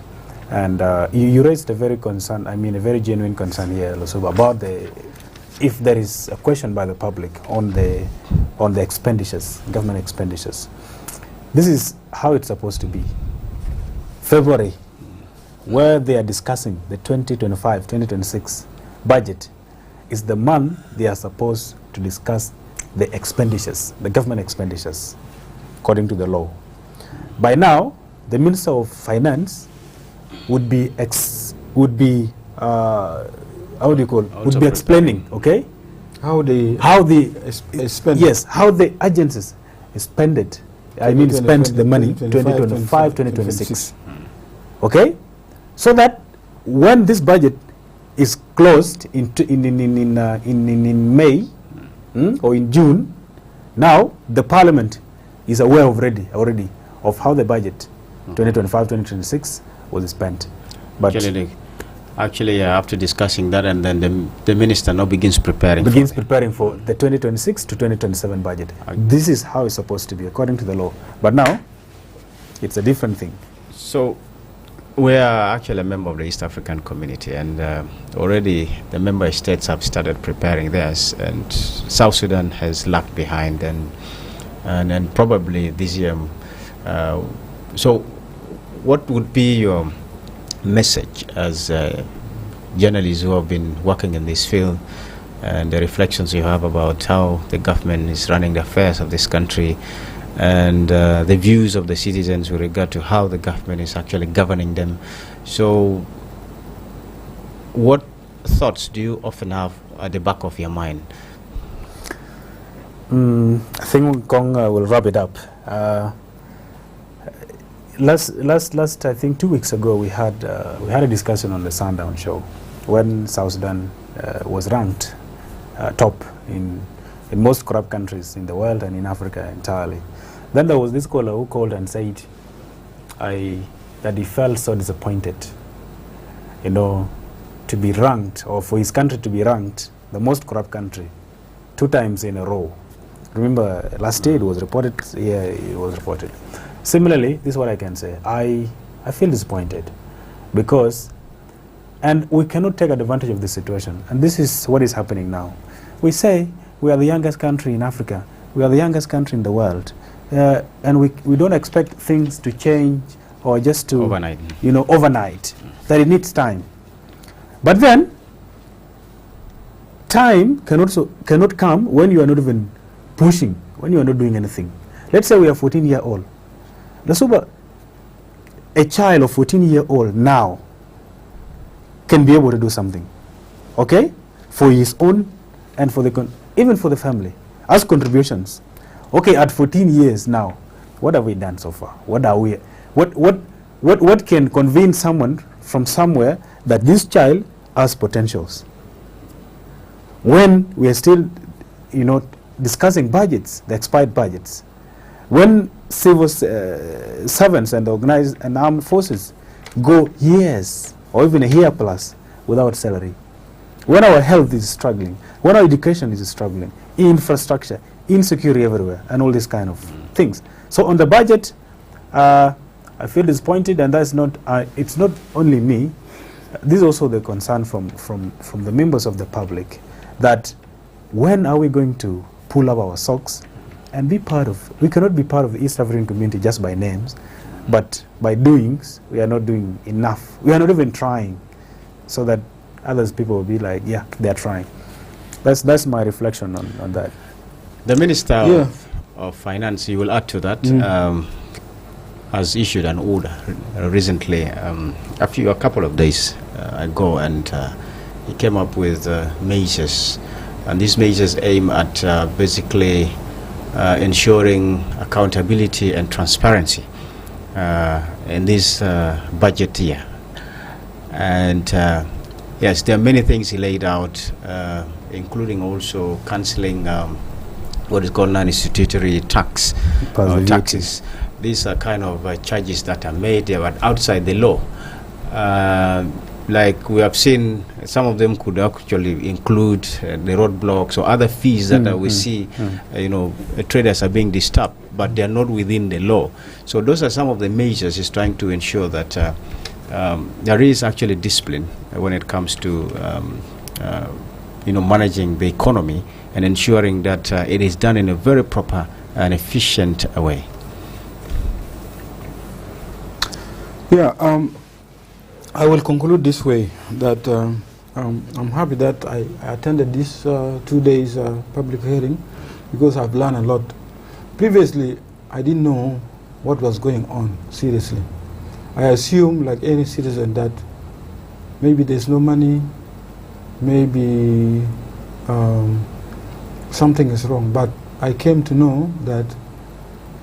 And you raised a very very genuine concern here, Losuba, about if there is a question by the public on the expenditures, government expenditures. This is how it's supposed to be. February, where they are discussing the 2025-2026 budget, is the month they are supposed to discuss the expenditures, the government expenditures, according to the law. By now, the Minister of Finance would be explaining, okay, how the spend. Yes, how the agencies spend it. Spent the money 2025-2026. Okay, so that when this budget is closed in May or in June, now the Parliament is aware already of how the budget 2025-2026 was spent. But actually, after discussing that, and then the minister now begins preparing for the 2026 to 2027 budget. This is how it's supposed to be according to the law. But now, it's a different thing. So, we are actually a member of the East African community, and already the member states have started preparing theirs, and South Sudan has lagged behind, and probably this year. So, what would be your message as journalists who have been working in this field, and the reflections you have about how the government is running the affairs of this country, and the views of the citizens with regard to how the government is actually governing them? So what thoughts do you often have at the back of your mind? I think Kong will wrap it up. Last I think 2 weeks ago we had a discussion on the Sundown show when South Sudan was ranked top in most corrupt countries in the world and in Africa entirely. Then there was this caller who called and said that he felt so disappointed, to be ranked, or for his country to be ranked the most corrupt country 2 times in a row. Remember, last year it was reported. Yeah, it was reported. Similarly, this is what I can say. I feel disappointed because, and we cannot take advantage of this situation. And this is what is happening now. We say we are the youngest country in Africa. We are the youngest country in the world. And we don't expect things to change or just to overnight. That it needs time. But then, time cannot come when you are not even pushing, when you are not doing anything. Let's say we are 14-year-old. A child of 14-year-old now can be able to do something, okay, for his own and for the even for the family as contributions. Okay, at 14 years now, what have we done so far? What are we? What can convince someone from somewhere that this child has potentials? When we are still, discussing budgets, the expired budgets, when civil servants and organized and armed forces go years or even a year plus without salary, when our health is struggling, when our education is struggling, infrastructure, insecurity everywhere, and all these kind of things. So on the budget, I feel disappointed, and that's not. It's not only me. This is also the concern from the members of the public, that when are we going to pull up our socks and be part of? We cannot be part of the East African community just by names, but by doings. We are not doing enough. We are not even trying, so that others people will be like, yeah, they are trying. That's my reflection on that. The Minister of Finance, you will add to that, has issued an order recently, a couple of days ago, and he came up with measures, and these measures aim at basically ensuring accountability and transparency in this budget year. And yes, there are many things he laid out, including also cancelling what is called non-institutory taxes. These are kind of charges that are made but outside the law. Like we have seen, some of them could actually include the roadblocks or other fees that we see, traders are being disturbed, but they are not within the law. So those are some of the measures he's trying to ensure that there is actually discipline when it comes to managing the economy and ensuring that it is done in a very proper and efficient way. Yeah, I will conclude this way, that I'm happy that I attended this 2 days public hearing, because I've learned a lot. Previously, I didn't know what was going on, seriously. I assume, like any citizen, that maybe there's no money, maybe something is wrong. But I came to know that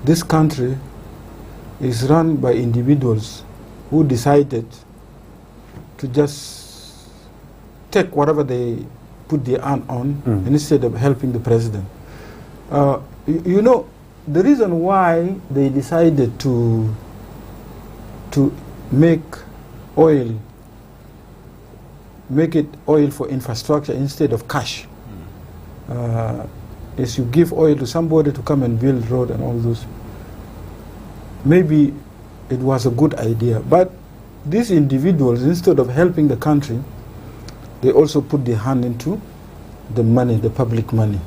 this country is run by individuals who decided to just take whatever they put their hand on instead of helping the president. The reason why they decided to make it oil for infrastructure instead of cash, is you give oil to somebody to come and build road and all those. Maybe it was a good idea, but these individuals, instead of helping the country, they also put their hand into the money, the public money.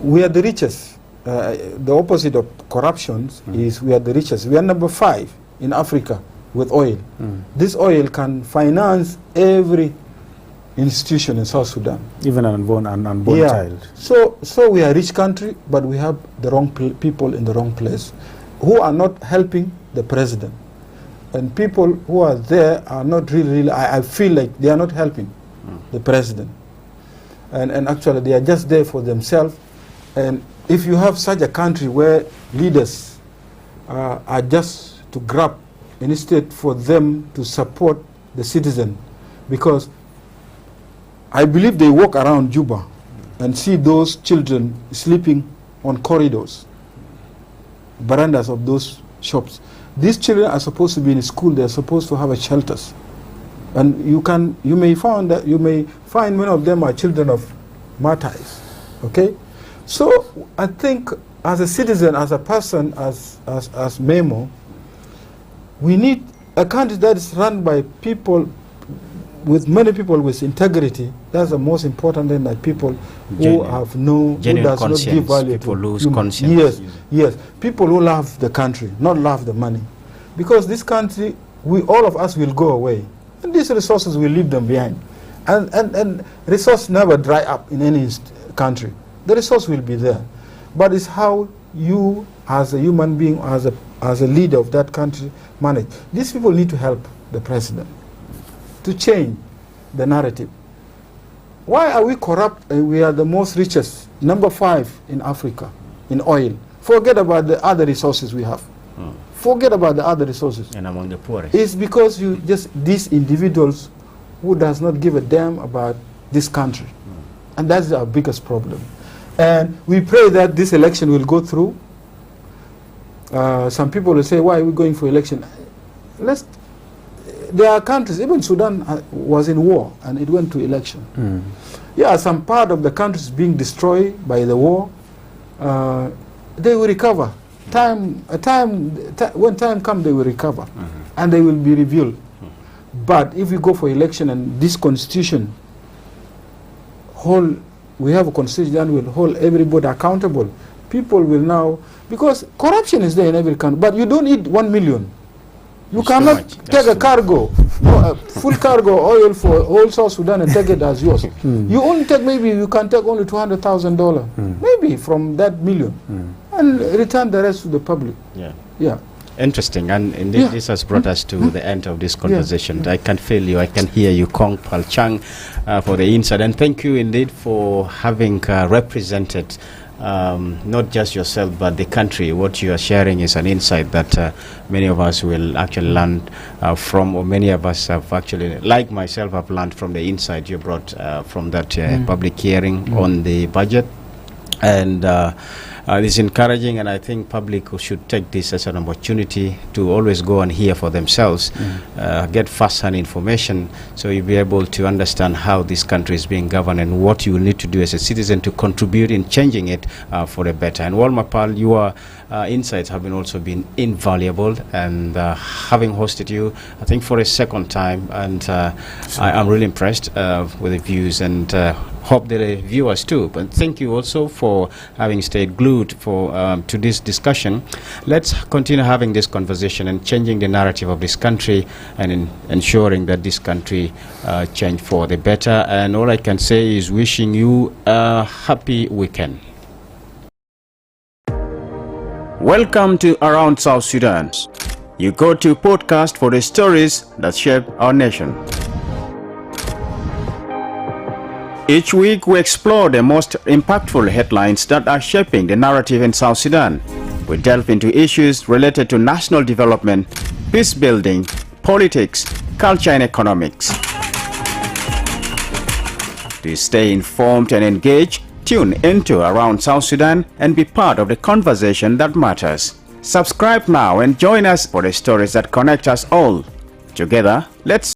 We are the richest. The opposite of corruption is we are the richest. We are number 5 in Africa with oil. This oil can finance every institution in South Sudan. Even an unborn child. So we are a rich country, but we have the wrong people in the wrong place who are not helping the president. And people who are there are not really, I feel like they are not helping the president. And actually they are just there for themselves. And if you have such a country where leaders are just to grab instead for them to support the citizen, because I believe they walk around Juba and see those children sleeping on corridors, verandas of those shops. These children are supposed to be in school. They are supposed to have a shelters, and you may find many of them are children of martyrs. Okay, so I think as a citizen, as a person, as Memo, we need a country that is run by people, with many people with integrity. That's the most important thing, that people who have who does not give value people to lose conscience. Yes, people who love the country, not love the money. Because this country, all of us will go away, and these resources will leave them behind. And resources never dry up in any country. The resource will be there, but it's how you, as a human being, as a leader of that country, manage. These people need to help the president to change the narrative. Why are we corrupt? We are the most richest, number 5 in Africa in oil. Forget about the other resources we have. Forget about the other resources. And among the poorest. It's because these individuals who does not give a damn about this country. And that's our biggest problem. And we pray that this election will go through. Some people will say, why are we going for election? There are countries, even Sudan was in war and it went to election. Yeah, some part of the countries being destroyed by the war, they will recover. When time comes, they will recover. And they will be revealed. But if we go for election and this constitution, we have a constitution that will hold everybody accountable, people will now, because corruption is there in every country, but you don't need 1 million. You It's cannot too much. take a cargo, full cargo oil for whole South Sudan and take it as yours. You only take, maybe you can take only $200,000, maybe from that million, and return the rest to the public. Yeah. Interesting, and indeed this has brought us to the end of this conversation. I can feel you, I can hear you, Kong Pal Chang, for the insight, and thank you indeed for having represented not just yourself but the country. What you are sharing is an insight that many of us will actually learn from, or many of us have actually, like myself, have learned from the insight you brought from that public hearing on the budget. And it's encouraging, and I think public should take this as an opportunity to always go and hear for themselves, get first-hand information, so you'll be able to understand how this country is being governed and what you will need to do as a citizen to contribute in changing it for the better. And Walma Pal, your insights have also been invaluable, and having hosted you, I think, for a second time, and I'm really impressed with the views, and hope the viewers too. But thank you also for having stayed glued to this discussion. Let's continue having this conversation and changing the narrative of this country, and ensuring that this country change for the better. And all I can say is wishing you a happy weekend. Welcome to Around South Sudan. You go to podcast for the stories that shape our nation. Each week we explore the most impactful headlines that are shaping the narrative in South Sudan. We delve into issues related to national development, peace building, politics, culture and economics. To stay informed and engaged, tune into Around South Sudan and be part of the conversation that matters. Subscribe now and join us for the stories that connect us all. Together, let's